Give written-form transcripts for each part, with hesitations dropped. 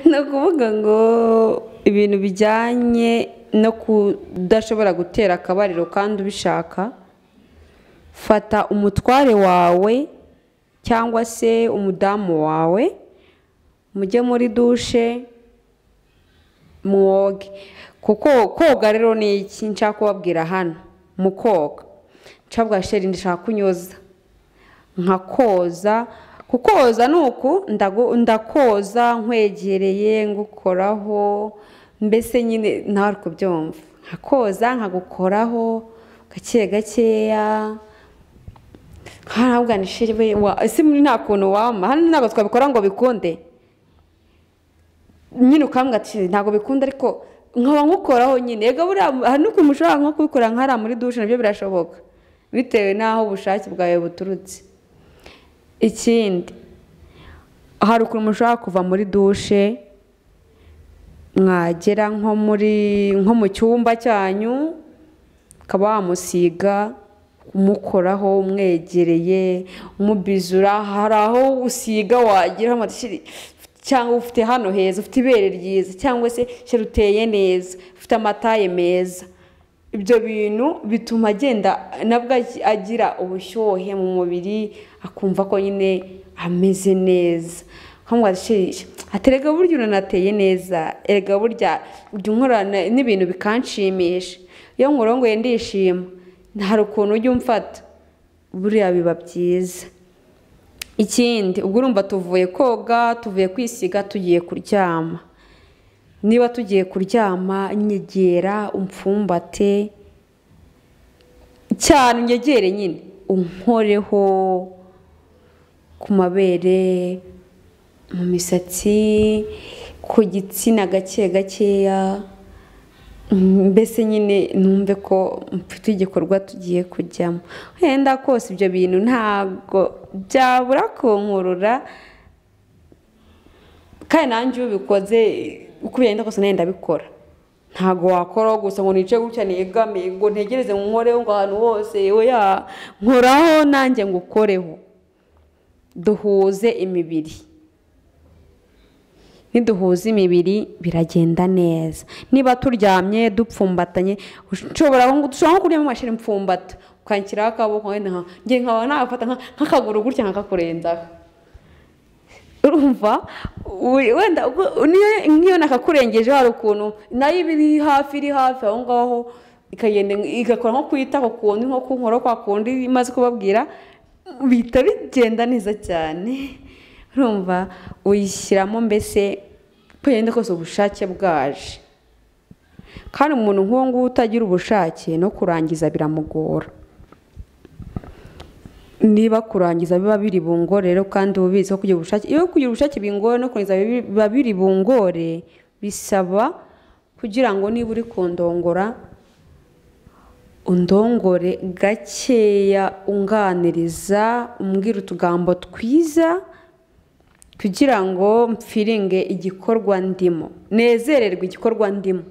no kuvuga ngo ibintu bijyanye no kudashobora gutera akabariro kandi ubishaka, fata umutware wawe cyangwa se umudamu wawe mujye muri dushe mwoge. Kuko koga rero ni iki nshaka kubabwira hano. Mu koga ncabwa sheri ndashaka kunyoza nkakoza. Kukoza nuko ndakoza nkwegereye ngukoraho, mbese nyine nawe kubyumva, nkakoza nkagukoraho gake gakeya. Harabwa ni sheri we ese muri nta kuntu wama hano ntabwo twabikora ngo bikunde nyine ukambwa ati ntabwo bikunda, ariko nkaba ngukoraho nyine. Ega buriya hano uko mushobora nko kubikora nkara muri dushe nabyo birashoboka bitewe n'aho ubushake bwawe buturutse. Ikindi hari ukuntu mushobora kuva muri dushe mwagera nko mu cyumba cyanyu ukaba wamusiga umukoraho umwegereye umubizura. Hari aho usiga wagira amatishiri cyangwa ufite hano heza, ufite ibere ryiza, cyangwa se ruteye neza, ufite amataye meza. Ibyo bintu bituma agenda nabwo agira ubushyuhe mu mubiri, akumva ko nyine ameze neza. Aterega burya unanateye neza, erega burya nkorana n'ibintu bikanshimisha. Iyo nkurongoye ndishima, hari ukuntu ujya umfata, buriya biba byiza. Ikindi ubwo urumva tuvuye koga, tuvuye kwisiga, tugiye kuryama. Niba tugiye kuryama nyegera umfumbate cyane, unyegere nyine unkoreho ku mabere, mu misatsi, ku gitsina gake gakeya, mbese nyine numve ko mfite igikorwa tugiye kujyamo. Wenda kose ibyo bintu ntabwo byabura kunkurura, kandi nanjye ubikoze uko byenda kose nenda bikora. Ntabwo wakora gusa ngo nice gutya negame ngo ntegereze nkoreho ngo ahantu hose. Oya, nkoraho nanjye ngukoreho, duhuze imibiri. Niduhuza imibiri biragenda neza. Niba turyamye dupfumbatanye, ushobora nko kuryama amashira impfumbata ukanshyiraho akaboko nge nkaba nafata nk'akaguru gutya nkakakurenzaho. Urumva wenda niyo nakakurengeje hari ukuntu nayo iri hafi aho ngaho ikagenda igakora nko kwita ku kundi, nko kunkora kwa kundi imaze kubabwira, bihita bigenda neza cyane. Urumva uyishyiramo mbese kwenda kose ubushake bwaje. Kandi umuntu nk'uwo nguwo utagira ubushake no kurangiza biramugora. Niba kurangiza biba biri bungore rero kandi ubizi ko kugira ubushake, iyo kugira ubushake bingore no kurangiza biba biri bungore, bisaba kugira ngo niba uri kundongora undongore gakeya, unganiriza, umbwira utugambo twiza kugira ngo mfiringe igikorwa ndimo, nezererwe igikorwa ndimo.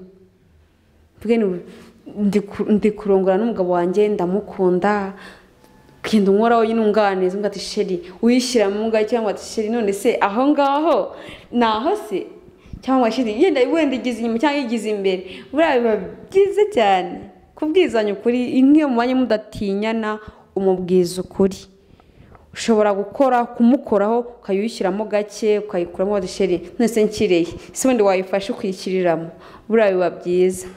Ndi kurongora n'umugabo wanjye ndamukunda, kindi unkoraho nyine unganiza ati sheri uyishyira mu ngari, cyangwa ati sheri none se aho ngaho naho se, cyangwa sheri yenda wenda igize inyuma cyangwa igize imbere. Buriya biba byiza cyane kubwizanya ukuri. Nk'iyo mubanye mudatinyana umubwiza ukuri, ushobora kumukoraho ukayishyiramo gake, ukayikuramo ati sheri none se nkireye, se wenda wayifashe ukishyiriramo. Buriya biba byiza.